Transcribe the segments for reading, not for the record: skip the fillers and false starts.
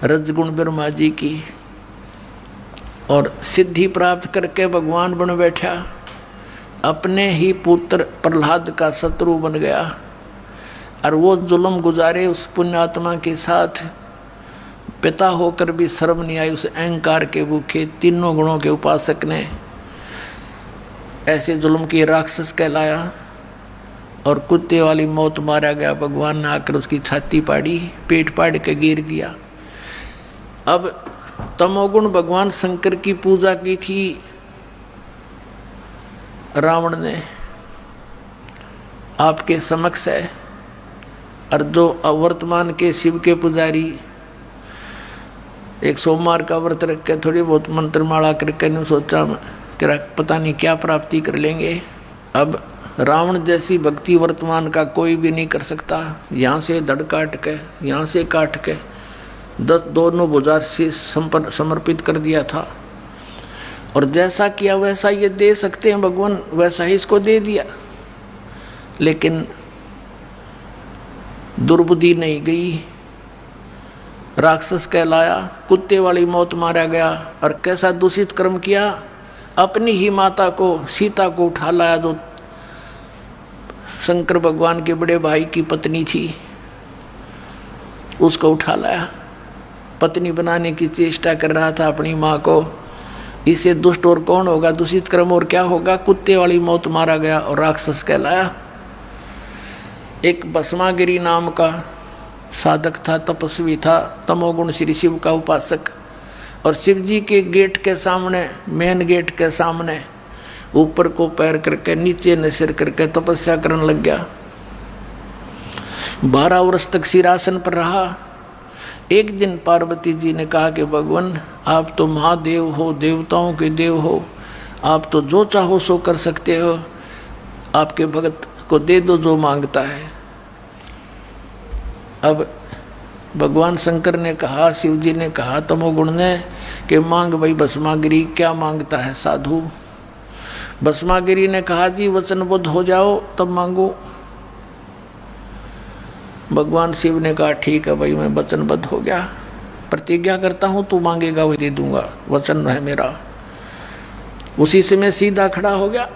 रजगुण ब्रह्मा जी की, और सिद्धि प्राप्त करके भगवान बन बैठा। अपने ही पुत्र प्रहलाद का शत्रु बन गया और वो जुल्म गुजारे उस पुण्यात्मा के साथ। पिता होकर भी शर्म नहीं आई, उस अहंकार के भूखे तीनों गुणों के उपासक ने ऐसे जुल्म की राक्षस कहलाया और कुत्ते वाली मौत मारा गया। भगवान ने आकर उसकी छाती पाड़ी, पेट पाड़ के गिर दिया। अब तमोगुण भगवान शंकर की पूजा की थी रावण ने, आपके समक्ष है। और जो वर्तमान के शिव के पुजारी एक सोमवार का व्रत रख के थोड़ी बहुत मंत्रमाला करके नहीं सोचा कि पता नहीं क्या प्राप्ति कर लेंगे। अब रावण जैसी भक्ति वर्तमान का कोई भी नहीं कर सकता। यहाँ से धड़ काट के, यहाँ से काट के 10 दोनों भुजा से समर्पित कर दिया था। और जैसा किया वैसा ये दे सकते हैं भगवान, वैसा ही इसको दे दिया। लेकिन दुर्बुद्धि नहीं गई, राक्षस कहलाया, कुत्ते वाली मौत मारा गया। और कैसा दूषित कर्म किया, अपनी ही माता को, सीता को उठा लाया, जो शंकर भगवान के बड़े भाई की पत्नी थी, उसको उठा लाया। पत्नी बनाने की चेष्टा कर रहा था अपनी माँ को। इसे दुष्ट और कौन होगा, दूषित कर्म और क्या होगा। कुत्ते वाली मौत मारा गया और राक्षस कहलाया। एक भस्मागिरी नाम का साधक था, तपस्वी था, तमोगुण श्री शिव का उपासक। और शिव जी के गेट के सामने, मेन गेट के सामने ऊपर को पैर करके नीचे ने सिर करके तपस्या करने लग गया। 12 वर्ष तक सिरासन पर रहा। एक दिन पार्वती जी ने कहा कि भगवान आप तो महादेव हो, देवताओं के देव हो, आप तो जो चाहो सो कर सकते हो, आपके भगत को दे दो जो मांगता है। अब भगवान शंकर ने कहा, शिव जी ने कहा तमोगुण ने कि मांग भाई भस्मागिरी, क्या मांगता है साधु। भस्मागिरी ने कहा जी वचनबद्ध हो जाओ तब मांगो। भगवान शिव ने कहा ठीक है भाई, मैं वचनबद्ध हो गया, प्रतिज्ञा करता हूँ तू मांगेगा वही दे दूंगा, वचन है मेरा। उसी से मैं सीधा खड़ा हो गया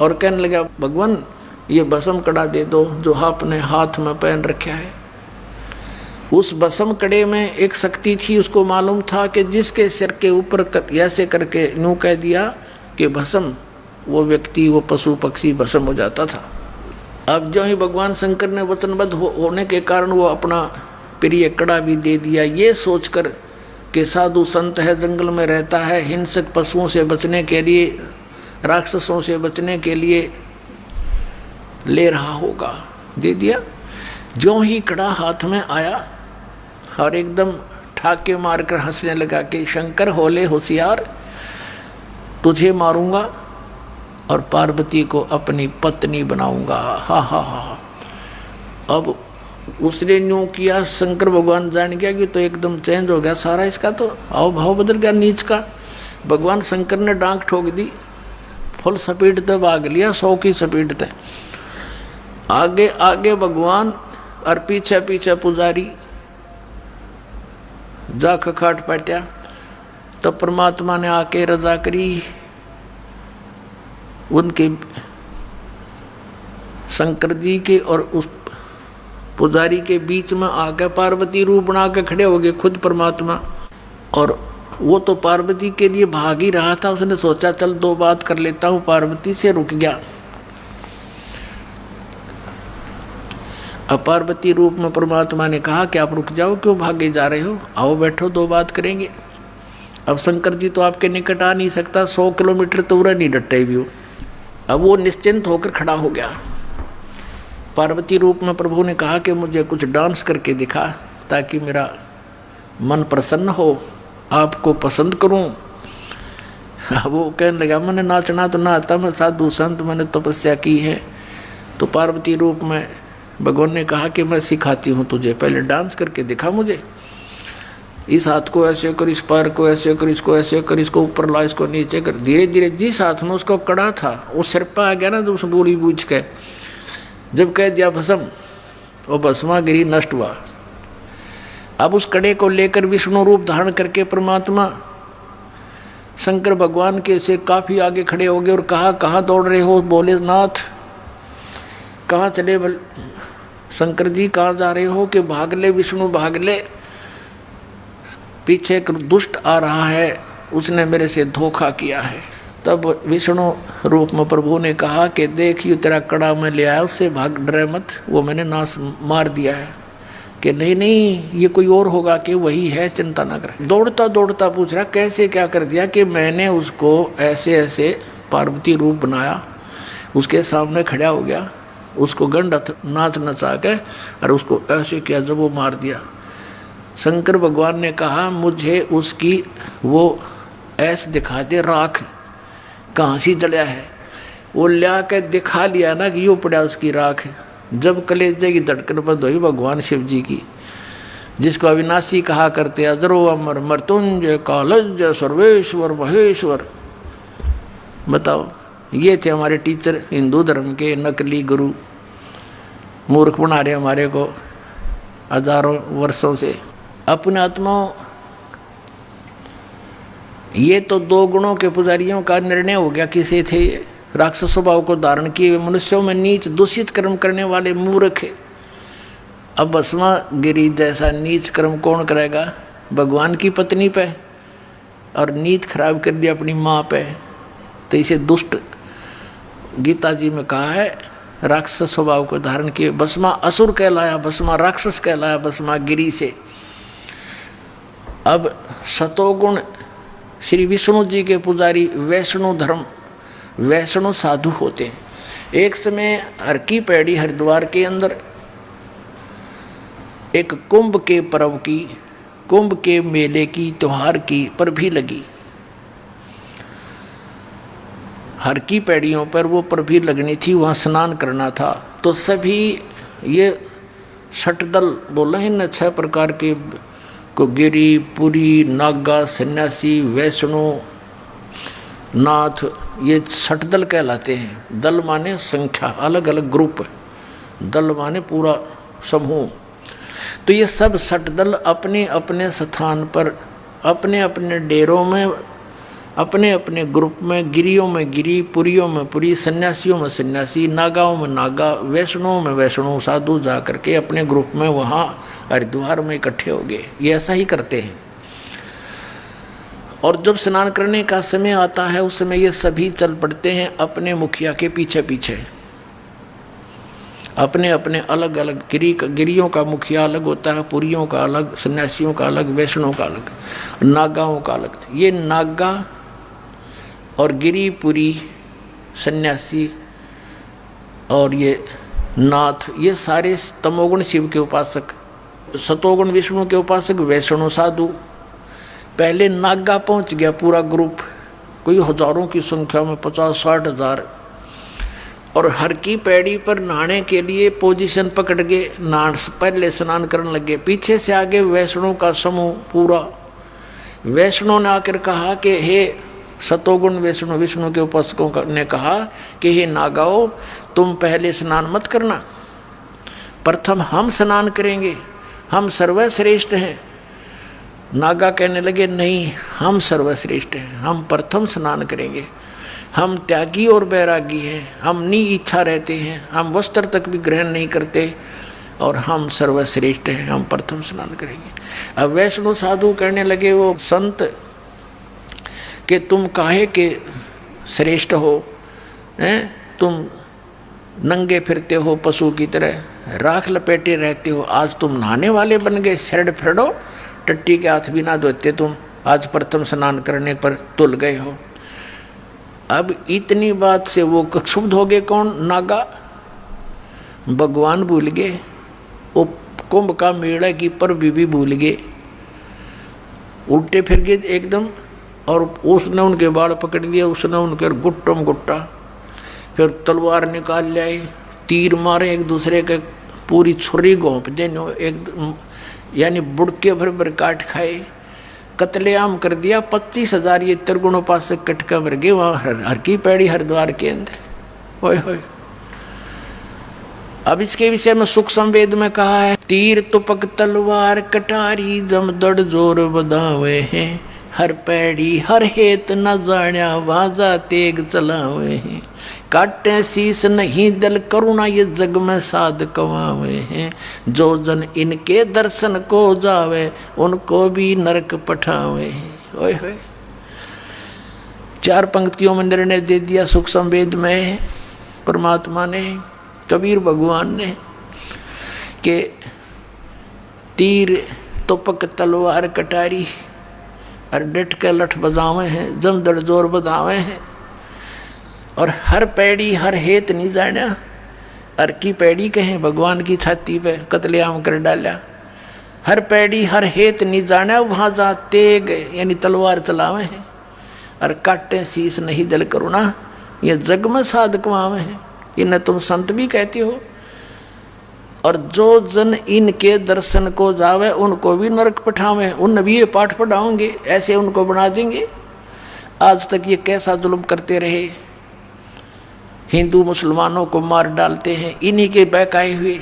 और कहने लगा भगवान ये भस्म कड़ा दे दो जो आपने हाथ में पहन रखा है। उस भस्म कड़े में एक शक्ति थी, उसको मालूम था कि जिसके सिर के ऊपर ऐसे करके यूं कह दिया कि भस्म, वो व्यक्ति, वो पशु पक्षी भस्म हो जाता था। अब जो ही भगवान शंकर ने वचनबद्ध होने के कारण वो अपना प्रिय कड़ा भी दे दिया, ये सोचकर कि साधु संत है, जंगल में रहता है, हिंसक पशुओं से बचने के लिए, राक्षसों से बचने के लिए ले रहा होगा, दे दिया। जो ही कड़ा हाथ में आया और एकदम ठाके मारकर हंसने लगा कि शंकर होले होशियार, तुझे मारूंगा और पार्वती को अपनी पत्नी बनाऊंगा। हा हा हा। अब उसने यूँ किया, शंकर भगवान जान गया कि तो एकदम चेंज हो गया सारा, इसका तो हाव भाव बदल गया नीच का। भगवान शंकर ने डांक ठोक दी, फुल स्पीड तक भाग लिया, 100 की स्पीड तक। आगे आगे भगवान और पीछे पीछे पुजारी जा खखाट पट्या। तब परमात्मा ने आके रजा करी, उनके शंकर जी के और उस पुजारी के बीच में आकर पार्वती रूप बना के खड़े हो गए खुद परमात्मा। और वो तो पार्वती के लिए भाग ही रहा था, उसने सोचा चल 2 बात कर लेता हूँ पार्वती से, रुक गया। अब पार्वती रूप में परमात्मा ने कहा कि आप रुक जाओ, क्यों भागे जा रहे हो, आओ बैठो 2 बात करेंगे। अब शंकर जी तो आपके निकट आ नहीं सकता, 100 किलोमीटर तो उड़ा नहीं डटे भी हो। अब वो निश्चिंत होकर खड़ा हो गया। पार्वती रूप में प्रभु ने कहा कि मुझे कुछ डांस करके दिखा ताकि मेरा मन प्रसन्न हो, आपको पसंद करूं। वो कहने लगा मैंने नाचना तो ना आता, मैं साधु संत, मैंने तपस्या की है। तो पार्वती रूप में भगवान ने कहा कि मैं सिखाती हूँ तुझे, पहले डांस करके दिखा मुझे। इस हाथ को ऐसे कर, इस पैर को ऐसे कर, इसको ऐसे कर, इसको ऊपर ला, इसको नीचे कर। धीरे धीरे जिस हाथ में उसको कड़ा था वो सिर पर आ गया ना, तो उसने बोली बूझ के जब कह दिया भस्म, वो भस्मागिरी नष्ट हुआ। अब उस कड़े को लेकर विष्णु रूप धारण करके परमात्मा शंकर भगवान के से काफी आगे खड़े हो गए और कहा, कहाँ दौड़ रहे हो? बोले, नाथ कहाँ चले? शंकर जी कहाँ जा रहे हो? कि भाग ले विष्णु भाग ले, पीछे एक दुष्ट आ रहा है, उसने मेरे से धोखा किया है। तब विष्णु रूप में प्रभु ने कहा कि देख, ये तेरा कड़ा मैं ले आया, उससे भाग, डरे मत, वो मैंने नाश मार दिया है। कि नहीं नहीं, ये कोई और होगा, कि वही है, चिंता ना कर। दौड़ता दौड़ता पूछ रहा, कैसे क्या कर दिया? कि मैंने उसको ऐसे ऐसे पार्वती रूप बनाया, उसके सामने खड़ा हो गया, उसको गंड नाच नचा के और उसको ऐसे किया, जब वो मार दिया। शंकर भगवान ने कहा, मुझे उसकी वो ऐसे दिखा दे, राख कहाँ सी जड़ा है। वो ला के दिखा लिया ना कि यो पड़ा उसकी राख। जब कलेजे की धड़कन बंद हुई भगवान शिव जी की, जिसको अविनाशी कहा करते, अजरो अमर मृत्युंजय कालज सर्वेश्वर महेश्वर। बताओ, ये थे हमारे टीचर हिंदू धर्म के, नकली गुरु, मूर्ख बना रहे हमारे को हजारों वर्षों से। अपने आत्माओं, ये तो दो गुणों के पुजारियों का निर्णय हो गया। किसे थे ये? राक्षस स्वभाव को धारण किए मनुष्यों में नीच दूषित कर्म करने वाले मूर्ख है। अब भस्मा गिरी जैसा नीच कर्म कौन करेगा? भगवान की पत्नी पे, और नीच खराब कर दिया अपनी माँ पे, तो इसे दुष्ट गीता जी में कहा है, राक्षस स्वभाव को धारण किए। भस्मा असुर कहलाया, भस्मा राक्षस कहलाया, भस्मा गिरी से। अब सतोगुण श्री विष्णु जी के पुजारी वैष्णो धर्म, वैष्णो साधु होते हैं। एक समय हर की पैड़ी हरिद्वार के अंदर एक कुंभ के पर्व की, कुंभ के मेले की, त्योहार की पर भी लगी। हर की पैड़ियों पर वो पर भी लगनी थी, वहाँ स्नान करना था। तो सभी ये षटदल बोला है न, 6 प्रकार के को, गिरी, पुरी, नागा, सन्यासी, वैष्णो, नाथ, ये षटदल कहलाते हैं। दल माने संख्या, अलग अलग ग्रुप, दल माने पूरा समूह। तो ये सब षटदल अपने अपने स्थान पर, अपने अपने डेरों में, अपने अपने ग्रुप में, गिरियों में गिरी, पुरियों में पुरी, सन्यासियों में सन्यासी, नागाओं में नागा, वैष्णों में वैष्णो साधु जा करके अपने ग्रुप में वहाँ हरिद्वार में इकट्ठे हो गए। ये ऐसा ही करते हैं। और जब स्नान करने का समय आता है, उस समय ये सभी चल पड़ते हैं अपने मुखिया के पीछे पीछे। अपने अपने अलग अलग गिरियों का मुखिया अलग होता है, पुरियों का अलग, सन्यासियों का अलग, वैष्णों का अलग, नागाओं का अलग। ये नागा और गिरी, पुरी, सन्यासी और ये नाथ, ये सारे तमोगुण शिव के उपासक, सतोगुण विष्णु के उपासक, वैष्णो साधु। पहले नागा पहुंच गया पूरा ग्रुप, कोई हजारों की संख्या में, 50-60 हजार। और हर की पैड़ी पर नहाने के लिए पोजीशन पकड़ के पहले स्नान करने लगे। पीछे से आगे वैष्णो का समूह पूरा। वैष्णो ने आकर कहा कि हे सतोगुण वैष्णो, विष्णु के उपासकों ने कहा कि हे नागाओ, तुम पहले स्नान मत करना, प्रथम हम स्नान करेंगे, हम सर्वश्रेष्ठ हैं। नागा कहने लगे, नहीं, हम सर्वश्रेष्ठ हैं, हम प्रथम स्नान करेंगे, हम त्यागी और बैरागी हैं, हम नी इच्छा रहते हैं, हम वस्त्र तक भी ग्रहण नहीं करते, और हम सर्वश्रेष्ठ हैं, हम प्रथम स्नान करेंगे। अब वैष्णो साधु कहने लगे, वो संत, कि तुम काहे के श्रेष्ठ हो, हैं? तुम नंगे फिरते हो पशु की तरह, राख लपेटे रहते हो, आज तुम नहाने वाले बन गए, शरण फिरो, टट्टी के हाथ भी ना धोते तुम, आज प्रथम स्नान करने पर तुल गए हो। अब इतनी बात से वो क्षुब्ध हो गए। कौन? नागा। भगवान भूल गए, वो कुंभ का मेला की पर भी भूल गए, उल्टे फिर गए एकदम। और उसने उनके बाल पकड़ दिए, उसने उनके गुट्टम गुट्टा, फिर तलवार निकाल लाए, तीर मारे एक दूसरे के, पूरी छुरी घोंप देने, एक यानी बुड़के भर भर काट खाए, कत्लेआम कर दिया। 25,000 ये त्रिगुणोपासक कटका मर गए वहाँ हर की पैड़ी हरिद्वार के अंदर। होय होय। अब इसके विषय में सुख संवेद में कहा है, तीर तुपक तलवार कटारी जमदड़ जोर बधावे हैं, हर पैड़ी हर हेत न जाण्या वाजा तेग चलावे हैं, काटे शीस नहीं दल करुणा ये जग में साध कवावे हैं, जो जन इनके दर्शन को जावे उनको भी नरक पठावे हैं। ओए होए, 4 पंक्तियों में निर्णय दे दिया सुख संवेद में परमात्मा ने, कबीर भगवान ने, कि तीर तुपक तलवार कटारी और डट के लठ बजावे हैं, जमदड़ जोर बजावे हैं, और हर पैड़ी हर हेत नहीं जाना। हर की पैड़ी कहें भगवान की छाती पे कतलेआम कर डाला, हर पैड़ी हर हेत नहीं जाना, वहाँ जा तेग यानी तलवार चलावे हैं, और काटे शीस नहीं दल करुणा ये जग में साध कमावे हैं, इन्हें तुम संत भी कहते हो। और जो जन इनके दर्शन को जावे उनको भी नरक पठावे, उन भी ये पाठ पढ़ाओगे, ऐसे उनको बना देंगे। आज तक ये कैसा जुल्म करते रहे, हिंदू मुसलमानों को मार डालते हैं इन्हीं के बहकाए हुए,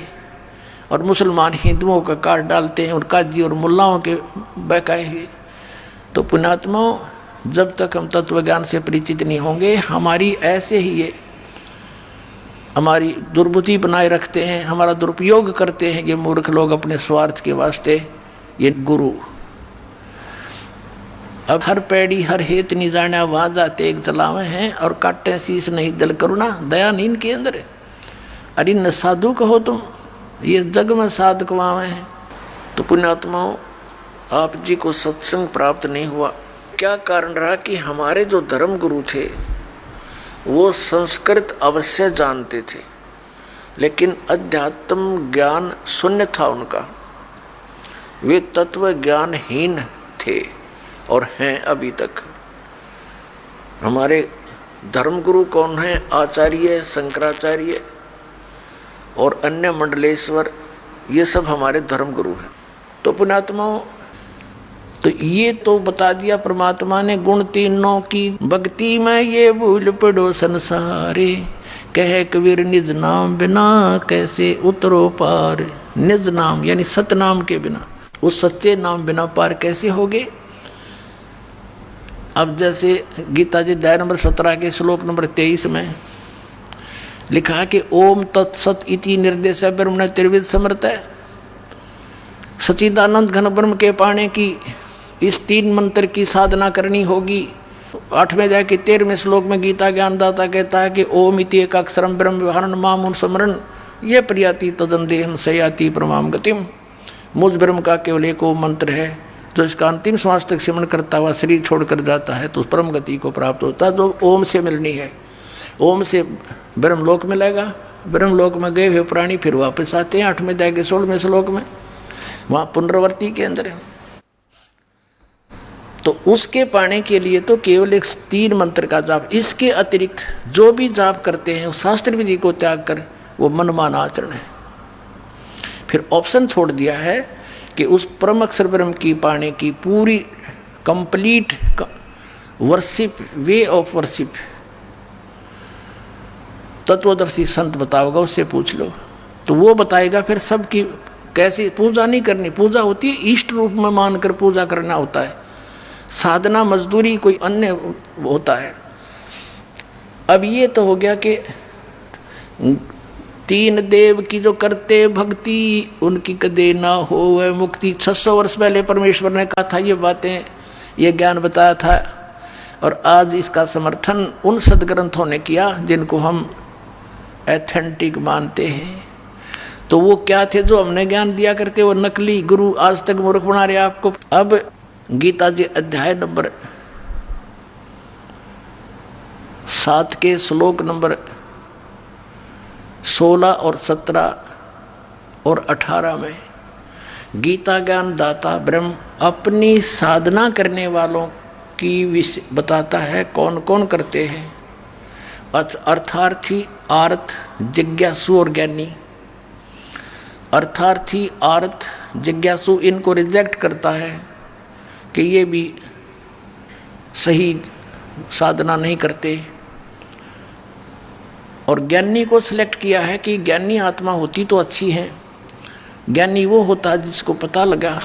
और मुसलमान हिंदुओं का काट डालते हैं और काजी और मुल्लाओं के बहकाए हुए। तो पुण्यात्माओं, जब तक हम तत्व ज्ञान से परिचित नहीं होंगे, हमारी ऐसे ही ये हमारी दुर्बुद्धि बनाए रखते हैं, हमारा दुरुपयोग करते हैं ये मूर्ख लोग अपने स्वार्थ के वास्ते, ये गुरु। अब हर पैड़ी हर हेत नहीं जाना वहाँ जाते एक चलावे हैं, और काटे शीस नहीं दल करुणा दया नहीं इनके अंदर। अरे न साधु कहो तुम, ये जग में साध कमावे हैं। तो पुण्यात्माओं, आप जी को सत्संग प्राप्त नहीं हुआ, क्या कारण रहा कि हमारे जो धर्म गुरु थे वो संस्कृत अवश्य जानते थे, लेकिन अध्यात्म ज्ञान शून्य था उनका, वे तत्व ज्ञानहीन थे और हैं अभी तक। हमारे धर्मगुरु कौन हैं? आचार्य, शंकराचार्य और अन्य मंडलेश्वर, ये सब हमारे धर्मगुरु हैं। तो पुण्यात्माओं, तो ये तो बता दिया परमात्मा ने, गुण तीनों की भक्ति में ये भूल पड़ो संसारे, कहे कबीर निज नाम बिना कैसे उतरो पार। निज नाम यानी सतनाम के बिना, उस सच्चे नाम बिना पार कैसे होगे। अब जैसे गीता जी अध्याय नंबर 17 के श्लोक नंबर 23 में लिखा कि ओम तत्सत इति निर्देश ब्रह्म ने त्रिविध समर्थ है। सच्चिदानंद घन ब्रह्म के पाने की इस 3 मंत्र की साधना करनी होगी। 8वें अध्याय के 13वें श्लोक में गीता ज्ञानदाता कहता है कि ओम इति एक अक्षरम ब्रह्म व्यवहारन माम स्मरण ये प्रियाति तदन देहम सयाति परमाम गतिम। मुझ ब्रह्म का केवल एक ओम मंत्र है, जो इसका अंतिम श्वास तक सिमरण करता हुआ शरीर छोड़कर जाता है तो उस परम गति को प्राप्त होता है, जो ओम से मिलनी है। ओम से ब्रह्मलोक मिलेगा। ब्रह्मलोक में गए हुए प्राणी फिर वापस आते हैं 8वें अध्याय के 16वें श्लोक में, वहाँ पुनरावृत्ति के अंदर है। तो उसके पाने के लिए तो केवल एक 3 मंत्र का जाप, इसके अतिरिक्त जो भी जाप करते हैं उस शास्त्र विधि को त्याग कर वो मनमाना आचरण है। फिर ऑप्शन छोड़ दिया है कि उस परम अक्षर ब्रह्म की पाने की पूरी complete worship, way of worship तत्वदर्शी संत बताओगा, उससे पूछ लो तो वो बताएगा। फिर सबकी कैसी पूजा नहीं करनी, पूजा होती है इष्ट रूप में मानकर पूजा करना होता है, साधना मजदूरी कोई अन्य होता है। अब ये तो हो गया कि 3 देव की जो करते भक्ति उनकी कदे ना हो वह मुक्ति। 600 वर्ष पहले परमेश्वर ने कहा था ये बातें, ये ज्ञान बताया था, और आज इसका समर्थन उन सदग्रंथों ने किया जिनको हम एथेंटिक मानते हैं। तो वो क्या थे जो हमने ज्ञान दिया करते, वो नकली गुरु आज तक मूर्ख बना रहे आपको। अब गीता जी अध्याय नंबर 7 के श्लोक नंबर 16 और 17 और 18 में गीता ज्ञान दाता ब्रह्म अपनी साधना करने वालों की बताता है कौन कौन करते हैं। अर्थार्थी, आर्थ, जिज्ञासु और ज्ञानी। अर्थार्थी, आर्थ, जिज्ञासु इनको रिजेक्ट करता है कि ये भी सही साधना नहीं करते। और ज्ञानी को सिलेक्ट किया है कि ज्ञानी आत्मा होती तो अच्छी है। ज्ञानी वो होता है जिसको पता लगा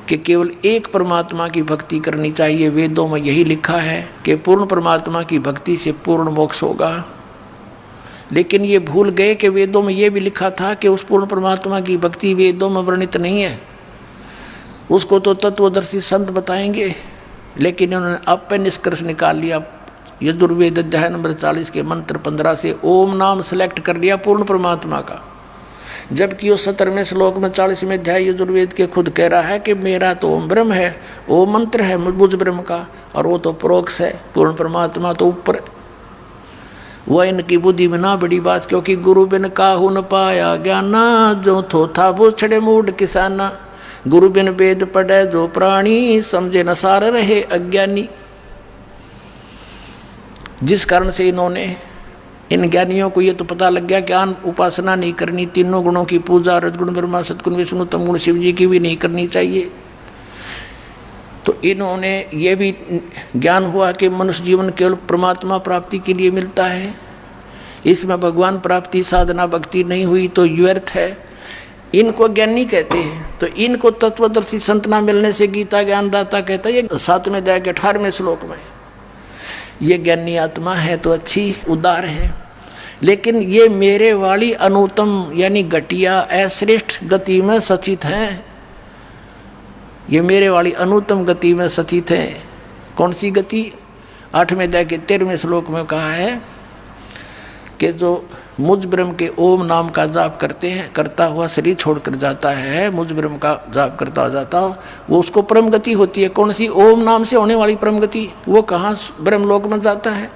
कि केवल एक परमात्मा की भक्ति करनी चाहिए। वेदों में यही लिखा है कि पूर्ण परमात्मा की भक्ति से पूर्ण मोक्ष होगा। लेकिन ये भूल गए कि वेदों में ये भी लिखा था कि उस पूर्ण परमात्मा की भक्ति वेदों में वर्णित नहीं है, उसको तो तत्वदर्शी संत बताएंगे। लेकिन उन्होंने अब पे निष्कर्ष निकाल लिया, यजुर्वेद अध्याय नंबर 40 के मंत्र 15 से ओम नाम सेलेक्ट कर लिया पूर्ण परमात्मा का। जबकि वो 17वें श्लोक में 40वें अध्याय यजुर्वेद के खुद कह रहा है कि मेरा तो ओम ब्रह्म है, ओम मंत्र है मुझ ब्रह्म का, और वो तो प्रोक्ष है, पूर्ण परमात्मा तो ऊपर। वह इनकी बुद्धि में ना बड़ी बात, क्योंकि गुरु बिन काहू न पाया ज्ञाना, जो थोथा वो छड़े मूड किसाना। गुरु बिन वेद पढ़े जो प्राणी, समझे न सार रहे अज्ञानी। जिस कारण से इन्होंने, इन ज्ञानियों को ये तो पता लग गया कि उपासना नहीं करनी, तीनों गुणों की पूजा, रजगुण ब्रह्मा सतगुण विष्णु तम गुण शिव जी की भी नहीं करनी चाहिए। तो इन्होंने ये भी ज्ञान हुआ कि मनुष्य जीवन केवल परमात्मा प्राप्ति के लिए मिलता है, इसमें भगवान प्राप्ति साधना भक्ति नहीं हुई तो व्यर्थ है। इनको ज्ञानी कहते हैं। तो इनको तत्वदर्शी संत ना मिलने से गीता ज्ञानदाता कहता है, ये 7वें अध्याय के 18वें श्लोक में, ये ज्ञानी आत्मा है तो अच्छी उदार है, लेकिन ये मेरे वाली अनुत्तम यानी घटिया अश्रेष्ठ गति में सचित हैं। ये मेरे वाली अनुत्तम गति में सचित हैं। कौन सी गति? 8वें अध्याय के 13वें श्लोक में कहा है कि जो मुझ ब्रह्म के ओम नाम का जाप करते हैं, करता हुआ शरीर छोड़कर जाता है, मुझ ब्रह्म का जाप करता हो जाता हो, वो उसको परम गति होती है। कौन सी? ओम नाम से होने वाली परम गति। वो कहाँ ब्रह्मलोक में जाता है?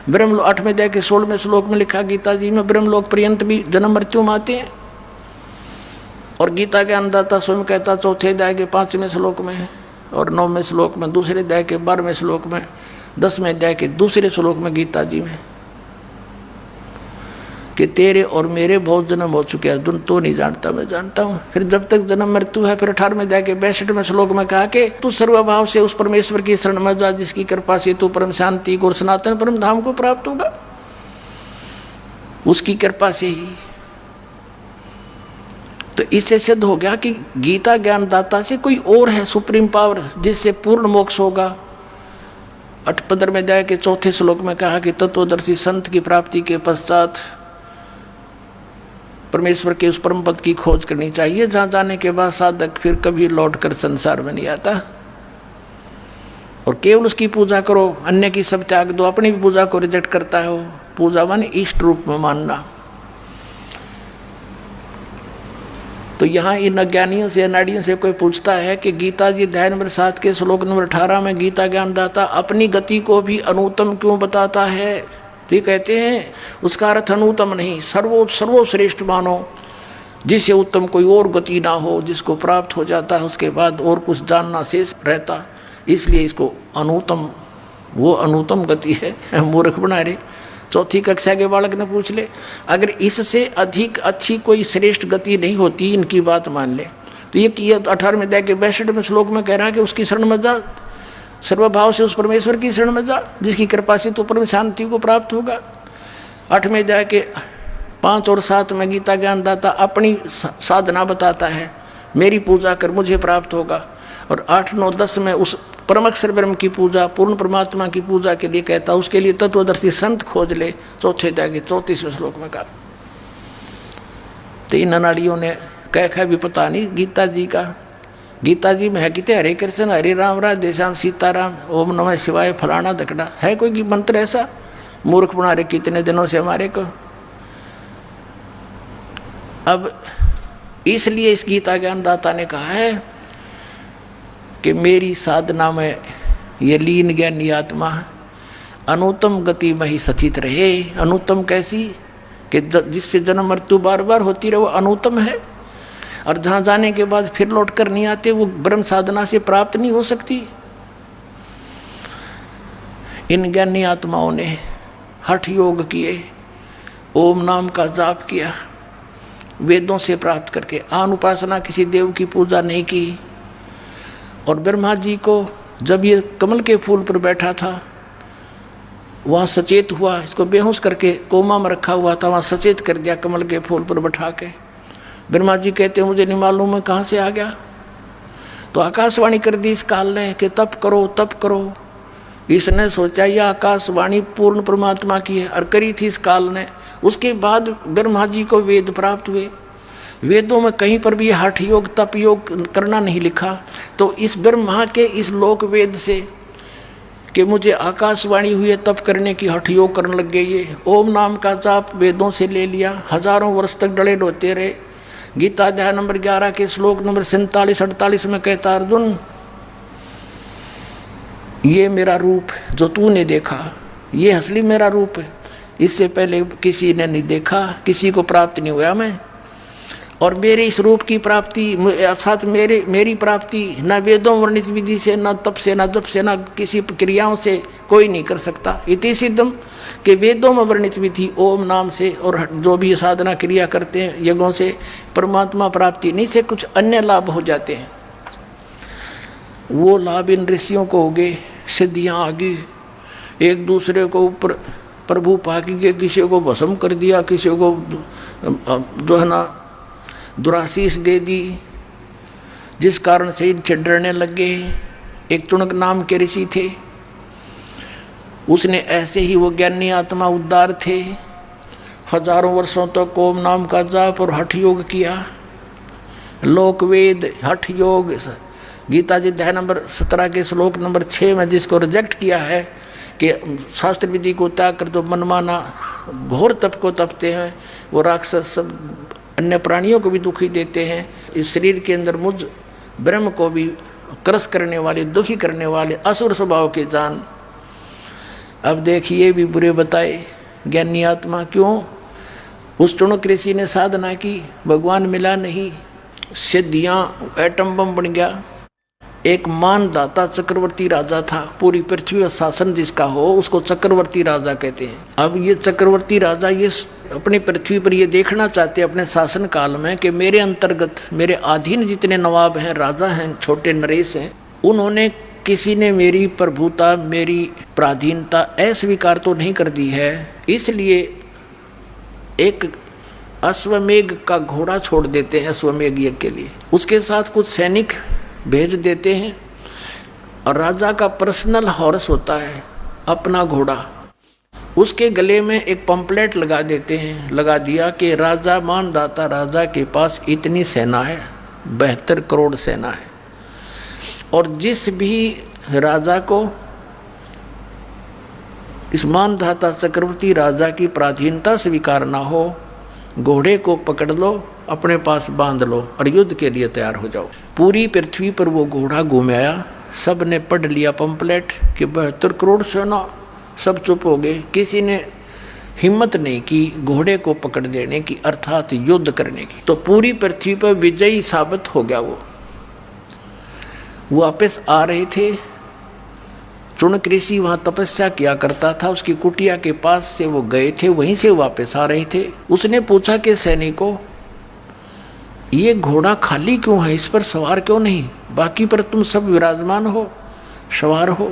ब्रह्म 8वें अध्याय के 16वें श्लोक में लिखा गीता जी में, ब्रह्मलोक पर्यंत भी जन्म मृत्यु में आते हैं। और गीता के अन्नदाता स्वयं कहता 4थे अध्याय के 5वें श्लोक में, और 9वें श्लोक में, 2 अध्याय के 12वें श्लोक में, 10वें अध्याय के 2 श्लोक में गीता जी में कि तेरे और मेरे बहुत जन्म हो चुके हैं अर्जुन, तो नहीं जानता मैं जानता हूँ। फिर जब तक जन्म मृत्यु है, फिर 18वें अध्याय के 62वें श्लोक में कहा कि तू सर्वभाव से उस परमेश्वर की शरण में जा जिसकी कृपा से तू परम शांति को और सनातन परम धाम को प्राप्त होगा, उसकी कृपा से ही। तो इससे सिद्ध हो गया कि गीता ज्ञानदाता से कोई और है सुप्रीम पावर, जिससे पूर्ण मोक्ष होगा। 15वें अध्याय के 4थे श्लोक में कहा कि तत्वदर्शी संत की प्राप्ति के पश्चात परमेश्वर के उस परम पद की खोज करनी चाहिए, जहां जाने के बाद साधक फिर कभी लौट कर संसार में नहीं आता, और केवल उसकी पूजा करो, अन्य की सब त्याग दो। अपनी भी पूजा को रिजेक्ट करता है वो, पूजा माने इष्ट रूप में मानना। तो यहाँ इन अज्ञानियों से, अनाड़ियों से कोई पूछता है कि गीता जी अध्याय नंबर 7 के श्लोक नंबर 18 में गीता ज्ञानदाता अपनी गति को भी अनुत्तम क्यों बताता है? तो ये कहते हैं उसका अर्थ अनुत्तम नहीं, सर्वश्रेष्ठ मानो, जिससे उत्तम कोई और गति ना हो, जिसको प्राप्त हो जाता है उसके बाद और कुछ जानना शेष रहता, इसलिए इसको अनुत्तम, वो अनुत्तम गति है। मूर्ख बना रहे। 4ठी कक्षा के बालक ने पूछ ले, अगर इससे अधिक अच्छी कोई श्रेष्ठ गति नहीं होती, इनकी बात मान ले, तो ये 18वें अध्याय के 62वें श्लोक में कह रहा है कि उसकी शरण में जा, सर्वभाव से उस परमेश्वर की शरण में जा जिसकी कृपा से तो परम शांति को प्राप्त होगा। 8वें अध्याय के 5 और 7 में गीता ज्ञानदाता अपनी साधना बताता है, मेरी पूजा कर मुझे प्राप्त होगा। और 8, 9, 10 में उस परम अक्षर ब्रह्म की पूजा, पूर्ण परमात्मा की पूजा के लिए कहता, उसके लिए तत्वदर्शी संत खोज ले। 4थे अध्याय के 34वें श्लोक में कहा। तो इन अनाड़ियों ने कह भी पता नहीं गीता जी का। गीता जी में है कि हरे कृष्ण हरे राम राधे श्याम सीताराम ओम नमः शिवाय फलाना धकड़ा, है कोई मंत्र ऐसा? मूर्ख बना रहे कितने दिनों से हमारे को। अब इसलिए इस गीता ज्ञानदाता ने कहा है कि मेरी साधना में ये लीन ज्ञानी आत्मा अनुत्तम गति में ही सचित रहे। अनुत्तम कैसी? कि जिससे जन्म मृत्यु बार बार होती रहे, वो अनुत्तम है। और जहाँ जाने के बाद फिर लौट कर नहीं आते, वो ब्रह्म साधना से प्राप्त नहीं हो सकती। इन ज्ञानी आत्माओं ने हठ योग किए, ओम नाम का जाप किया, वेदों से प्राप्त करके, आन उपासना किसी देव की पूजा नहीं की। और ब्रह्मा जी को जब ये कमल के फूल पर बैठा था वहाँ सचेत हुआ, इसको बेहोश करके कोमा में रखा हुआ था, वहाँ सचेत कर दिया कमल के फूल पर बैठा के। ब्रह्मा जी कहते मुझे नहीं मालूम है कहाँ से आ गया। तो आकाशवाणी कर दी इस काल ने कि तप करो तप करो। इसने सोचा यह आकाशवाणी पूर्ण परमात्मा की है, और करी थी इस काल ने। उसके बाद ब्रह्मा जी को वेद प्राप्त हुए। वेदों में कहीं पर भी हठ योग तप योग करना नहीं लिखा। तो इस ब्रह्मा के इस लोक वेद से कि मुझे आकाशवाणी हुई है तप करने की, हठ योग करने लग गए। ये ओम नाम का जाप वेदों से ले लिया, हजारों वर्ष तक डले रोते रहे। गीता अध्याय नंबर 11 के श्लोक नंबर 47-48 में कहता अर्जुन, ये मेरा रूप जो तूने देखा ये असली मेरा रूप है, इससे पहले किसी ने नहीं देखा, किसी को प्राप्त नहीं हुआ मैं। और मेरे इस रूप की प्राप्ति अर्थात मेरी प्राप्ति न वेदों वर्णित विधि से, न तप से, न जप से, न किसी क्रियाओं से कोई नहीं कर सकता। इति सिद्धम कि वेदों में वर्णित विधि ओम नाम से और जो भी साधना क्रिया करते हैं यज्ञों से परमात्मा प्राप्ति नहीं से कुछ अन्य लाभ हो जाते हैं। वो लाभ इन ऋषियों को हो गए, सिद्धियाँ आ गई, एक दूसरे को ऊपर प्रभु पाकी के, किसी को भस्म कर दिया, किसी को जो है ना दुराशीष दे दी, जिस कारण से इनसे डरने लग गए। एक चुनक नाम के ऋषि थे, उसने ऐसे ही वो ज्ञानी आत्मा उद्धार थे, हजारों वर्षों तक ओम नाम का जाप और हठ योग किया। लोक वेद हठ योग गीता जी अध्याय नंबर 17 के श्लोक नंबर 6 में जिसको रिजेक्ट किया है कि शास्त्र विधि को त्याग कर जो मनमाना घोर तप को तपते हैं वो राक्षस सब अन्य प्राणियों को भी दुखी देते हैं। इस शरीर के अंदर मुझ ब्रह्म को भी क्रस करने वाले, दुखी करने वाले असुर स्वभाव के जान। अब देखिए भी बुरे बताए ज्ञानी आत्मा क्यों। उस चुनक ऋषि ने साधना की, भगवान मिला नहीं, सिद्धियाँ एटम बम बन गया। एक मानदाता चक्रवर्ती राजा था, पूरी पृथ्वी पर शासन जिसका हो उसको चक्रवर्ती राजा कहते हैं। अब ये चक्रवर्ती राजा ये अपनी पृथ्वी पर ये देखना चाहते हैं अपने शासन काल में कि मेरे अंतर्गत मेरे अधीन जितने नवाब हैं, राजा हैं, छोटे नरेश हैं, उन्होंने किसी ने मेरी प्रभुता, मेरी पराधीनता अस्वीकार तो नहीं कर दी है। इसलिए एक अश्वमेघ का घोड़ा छोड़ देते हैं अश्वमेघ यज्ञ के लिए, उसके साथ कुछ सैनिक भेज देते हैं, और राजा का पर्सनल हॉर्स होता है अपना घोड़ा, उसके गले में एक पंपलेट लगा देते हैं, लगा दिया कि राजा मानदाता राजा के पास इतनी सेना है, 72 करोड़ सेना है, और जिस भी राजा को इस मानदाता चक्रवर्ती राजा की पराधीनता स्वीकार ना हो, घोड़े को पकड़ लो, अपने पास बांध लो और युद्ध के लिए तैयार हो जाओ। पूरी पृथ्वी पर वो घोड़ा घूमाया, सब ने पढ़ लिया पंपलेट कि 72 करोड़ सेना, सब चुप हो गए। किसी ने हिम्मत नहीं की घोड़े को पकड़ देने की, अर्थात युद्ध करने की। तो पूरी पृथ्वी पर विजयी साबित हो गया। वो वापस आ रहे थे, चुनक ऋषि वहाँ तपस्या किया करता था, उसकी कुटिया के पास से वो गए थे, वहीं से वापस आ रहे थे। उसने पूछा कि सैनिकों ये घोड़ा खाली क्यों है, इस पर सवार क्यों नहीं, बाकी पर तुम सब विराजमान हो, सवार हो।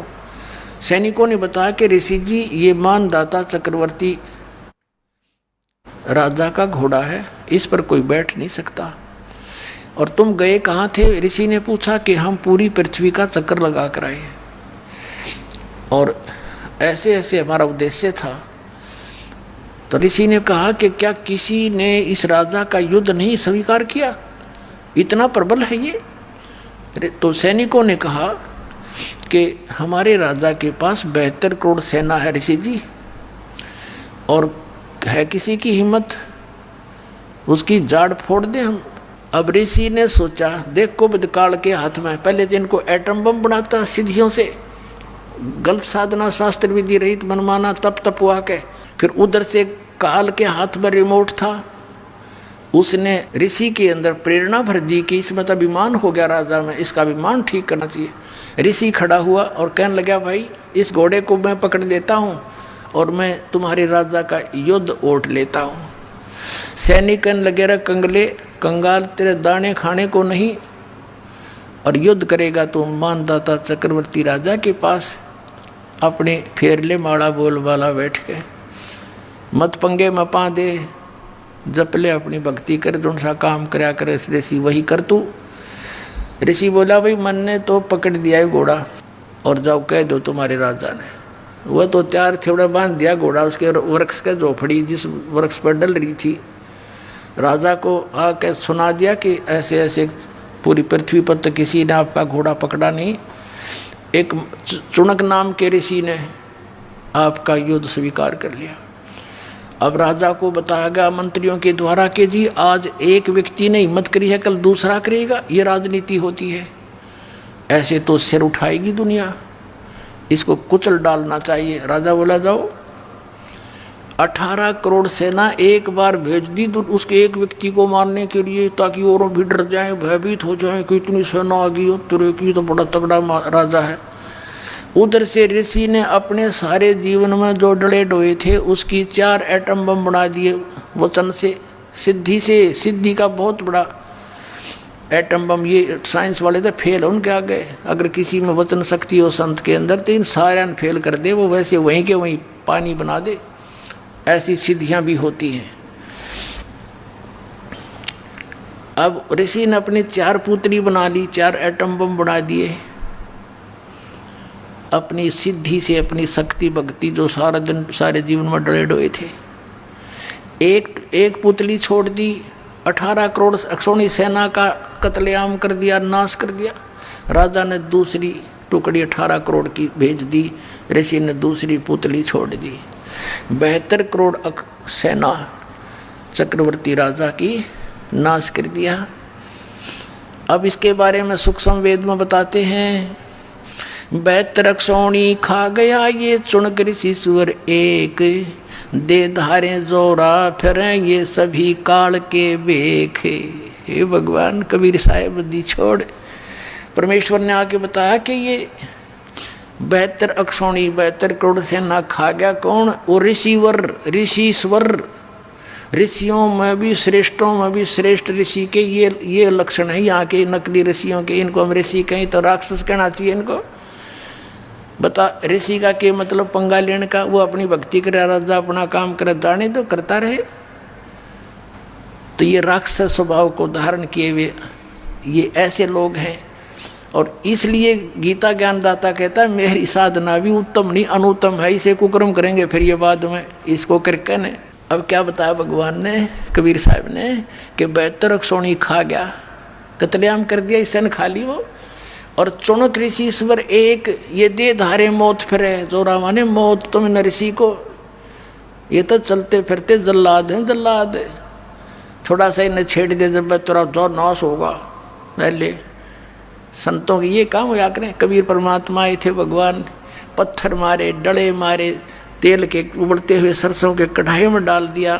सैनिकों ने बताया कि ऋषि जी ये मानदाता चक्रवर्ती राजा का घोड़ा है, इस पर कोई बैठ नहीं सकता। और तुम गए कहाँ थे? ऋषि ने पूछा कि हम पूरी पृथ्वी का चक्कर लगा कर आए और ऐसे ऐसे हमारा उद्देश्य था। तो ऋषि ने कहा कि क्या किसी ने इस राजा का युद्ध नहीं स्वीकार किया, इतना प्रबल है ये? तो सैनिकों ने कहा कि हमारे राजा के पास 72 करोड़ सेना है ऋषि जी, और है किसी की हिम्मत उसकी जाड़ फोड़ दे हम। अब ऋषि ने सोचा देख कुबद काल के हाथ में, पहले तो इनको एटम बम बनाता सिद्धियों से, गलत साधना शास्त्र विधि रहित मनमाना तप तपवा के, फिर उधर से काल के हाथ में रिमोट था, उसने ऋषि के अंदर प्रेरणा भर दी कि इसमें तो अभिमान हो गया राजा में, इसका अभिमान ठीक करना चाहिए। ऋषि खड़ा हुआ और कहने लगा भाई इस घोड़े को मैं पकड़ लेता हूँ और मैं तुम्हारे राजा का युद्ध ओट लेता हूँ। सैनिक कहने लगे रे कंगले कंगाल, तेरे दाने खाने को नहीं, और युद्ध करेगा तो मानदाता चक्रवर्ती राजा के पास। अपने फेर ले माड़ा बोल वाला बैठ के, मत पंगे में पा दे, जप ले अपनी भक्ति कर, जो सा काम करया करे ऋषि वही कर तू। ऋषि बोला भाई मन ने तो पकड़ दिया है घोड़ा, और जाओ कह दो तुम्हारे राजा ने। वह तो तैयार थोड़ा बांध दिया घोड़ा उसके वृक्ष के झोपड़ी जिस वृक्ष पर डल रही थी। राजा को आके सुना दिया कि ऐसे ऐसे पूरी पृथ्वी पर तो किसी ने आपका घोड़ा पकड़ा नहीं, एक चुनक नाम के ऋषि ने आपका युद्ध स्वीकार कर लिया। अब राजा को बताया गया मंत्रियों के द्वारा कि जी आज एक व्यक्ति ने हिम्मत करी है, कल दूसरा करेगा, ये राजनीति होती है, ऐसे तो सिर उठाएगी दुनिया, इसको कुचल डालना चाहिए। राजा बोला जाओ, 18 करोड़ सेना एक बार भेज दी उसके एक व्यक्ति को मारने के लिए, ताकि और भी डर जाएं, भयभीत हो जाएं कि इतनी सेना आ गई हो, तेरे की तो बड़ा तगड़ा राजा है। उधर से ऋषि ने अपने सारे जीवन में जो डले डोए थे उसकी 4 एटम बम बना दिए वचन से, सिद्धि का बहुत बड़ा एटम बम। ये साइंस वाले तो फेल उनके आगे, अगर किसी में वचन शक्ति हो संत के अंदर तो इन सारे फेल कर दे, वो वैसे वहीं के वहीं पानी बना दे। ऐसी सिद्धियां भी होती हैं। अब ऋषि ने अपनी 4 पुत्री बना ली, 4 एटम बम बना दिए अपनी सिद्धि से, अपनी शक्ति भक्ति जो सारा दिन सारे जीवन में डरे डोए थे। एक पुतली छोड़ दी, 18 करोड़ अक्षोणी सेना का कत्लेआम कर दिया, नाश कर दिया। राजा ने दूसरी टुकड़ी 18 करोड़ की भेज दी, ऋषि ने दूसरी पुतली छोड़ दी। 72 करोड़ सेना चक्रवर्ती राजा की नाश कर दिया। अब इसके बारे में सूक्ष्म वेद में बताते हैं, 72 अक्षौणी खा गया ये चुनक ऋषि सुअर एक, दे धारे जोरा फिरे ये सभी काल के बेख। हे भगवान, कबीर साहेब दी छोड़ परमेश्वर ने आके बताया कि ये 72 अक्षौणी 72 करोड़ सेना खा गया कौन? वो ऋषिवर, ऋषिश्वर, ऋषियों में भी श्रेष्ठों में भी श्रेष्ठ ऋषि के ये लक्षण है यहाँ के नकली ऋषियों के। इनको हम ऋषि कहीं तो राक्षस कहना चाहिए इनको। बता ऋषि का के मतलब पंगा लेने का, वो अपनी भक्ति करे, राजा अपना काम करे, जाने तो करता रहे। तो ये राक्षस स्वभाव को धारण किए हुए ये ऐसे लोग हैं। और इसलिए गीता ज्ञानदाता कहता है मेरी साधना भी उत्तम नहीं अनुत्तम है, इसे कुकर्म करेंगे फिर ये बाद में इसको करके ने। अब क्या बताया भगवान ने, कबीर साहब ने, कि 72 अक्षौणी खा गया, कत्लेआम कर दिया, इसे खा ली वो। और चुनक ऋषिश्वर एक, ये दे धारे मौत फिरे, जोरा माने मौत तुम न ऋषि को, ये तो चलते फिरते जल्लाद हैं, जल्लाद। थोड़ा सा इन्हें छेड़ दे जब तेरा जो नाश होगा। पहले संतों के ये काम होया करें। कबीर परमात्मा आए थे, भगवान पत्थर मारे, डले मारे, तेल के उबलते हुए सरसों के कढ़ाई में डाल दिया,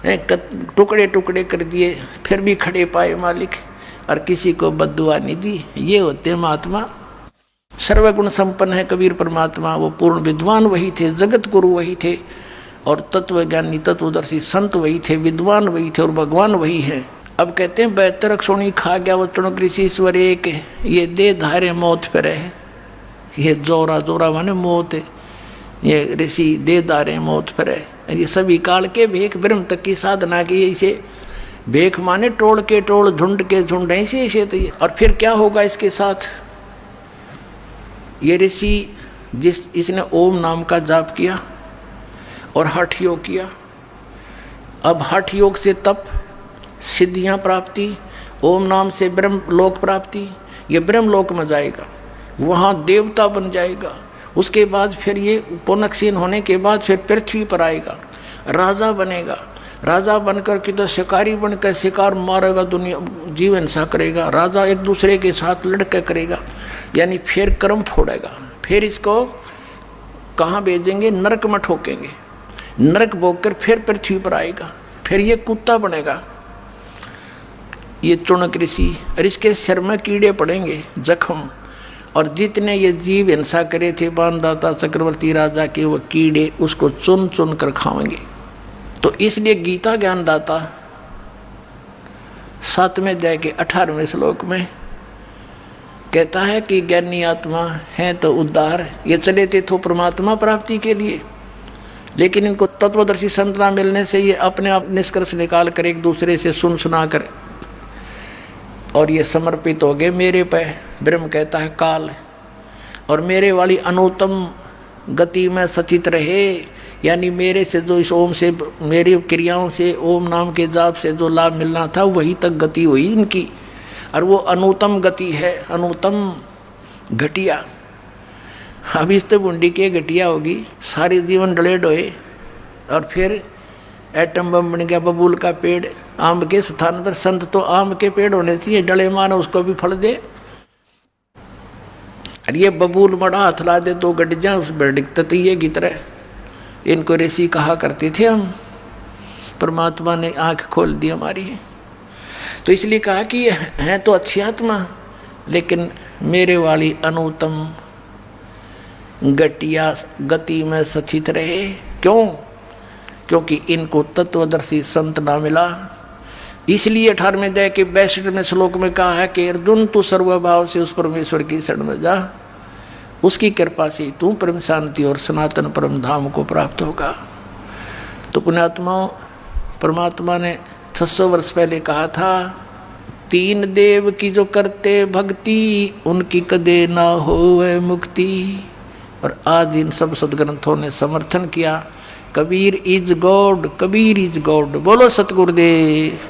टुकड़े टुकड़े कर दिए, फिर भी खड़े पाए मालिक, और किसी को बद्दुआ नहीं दी। ये होते महात्मा, सर्वगुण संपन्न है कबीर परमात्मा। वो पूर्ण विद्वान वही थे, जगत गुरु वही थे, और तत्वज्ञानी तत्वदर्शी संत वही थे, विद्वान वही थे, और भगवान वही है। अब कहते हैं 72 अक्षौणी खा गया वो चुनक ऋषिश्वर एक, ये दे धारे मौत फिरे। ये जोरा, जोरा माने मौत, ये ऋषि दे धारे मौत फिरे। ये सभी काल के भेख ब्रह्म तक की साधना की, इसे भेख माने टोल के टोल, झुंड के झुंड, ऐसे तो ये। और फिर क्या होगा इसके साथ? ये ऋषि इसने ओम नाम का जाप किया और हठ योग किया। अब हठ योग से तप, सिद्धियां प्राप्ति, ओम नाम से ब्रह्म लोक प्राप्ति। ये ब्रह्म लोक में जाएगा, वहाँ देवता बन जाएगा। उसके बाद फिर ये पुनक्षीण होने के बाद फिर पृथ्वी पर आएगा, राजा बनेगा। राजा बनकर के तो शिकारी बनकर शिकार मारेगा, दुनिया जीव हिंसा करेगा, राजा एक दूसरे के साथ लड़के करेगा, यानी फिर कर्म फोड़ेगा। फिर इसको कहाँ भेजेंगे? नरक में ठोकेंगे, नरक भोग कर फिर पृथ्वी पर आएगा, फिर ये कुत्ता बनेगा ये चुनक ऋषि। और इसके सिर में कीड़े पड़ेंगे, जख्म, और जितने ये जीव हिंसा करे थे बाणदाता चक्रवर्ती राजा के, वो कीड़े उसको चुन चुन कर खाएंगे। तो इसलिए गीता ज्ञानदाता 7वें अध्याय के 18वें श्लोक में कहता है कि ज्ञानी आत्मा है तो उद्धार, ये चले थे तो परमात्मा प्राप्ति के लिए, लेकिन इनको तत्वदर्शी संत ना मिलने से ये अपने आप निष्कर्ष निकाल कर एक दूसरे से सुन सुना कर और ये समर्पित हो गए मेरे पे। ब्रह्म कहता है काल, और मेरे वाली अनुत्तम गति में सचित रहे, यानी मेरे से जो इस ओम से, मेरी क्रियाओं से, ओम नाम के जाप से जो लाभ मिलना था वही तक गति हुई इनकी, और वो अनुत्तम गति है, अनुत्तम घटिया। अब इस तो बुंडी के घटिया होगी, सारे जीवन डले डोए, और फिर एटम बम बन गया बबूल का पेड़। आम के स्थान पर संत तो आम के पेड़ होने चाहिए, डले मानो उसको भी फल दे। और ये बबूल बड़ा हाथ ला दे तो गट जाए उस बेडिक ततीये की तरह। इनको ऋषि कहा करते थे हम, परमात्मा ने आंख खोल दी हमारी। तो इसलिए कहा कि है तो अच्छी आत्मा, लेकिन मेरे वाली अनुत्तम घटिया गति में सचित रहे। क्यों? क्योंकि इनको तत्वदर्शी संत ना मिला। इसलिए 18वें अध्याय के 62वें श्लोक में कहा है कि अर्जुन तू सर्वभाव से उस परमेश्वर की शरण में जा, उसकी कृपा से तू परम शांति और सनातन परम धाम को प्राप्त होगा। तो पुण्यात्माओं, परमात्मा ने 600 वर्ष पहले कहा था, 3 देव की जो करते भक्ति उनकी कदे ना होवे मुक्ति। और आज इन सब सदग्रंथों ने समर्थन किया, Kabir is God, Kabir is God. बोलो सतगुरुदेव।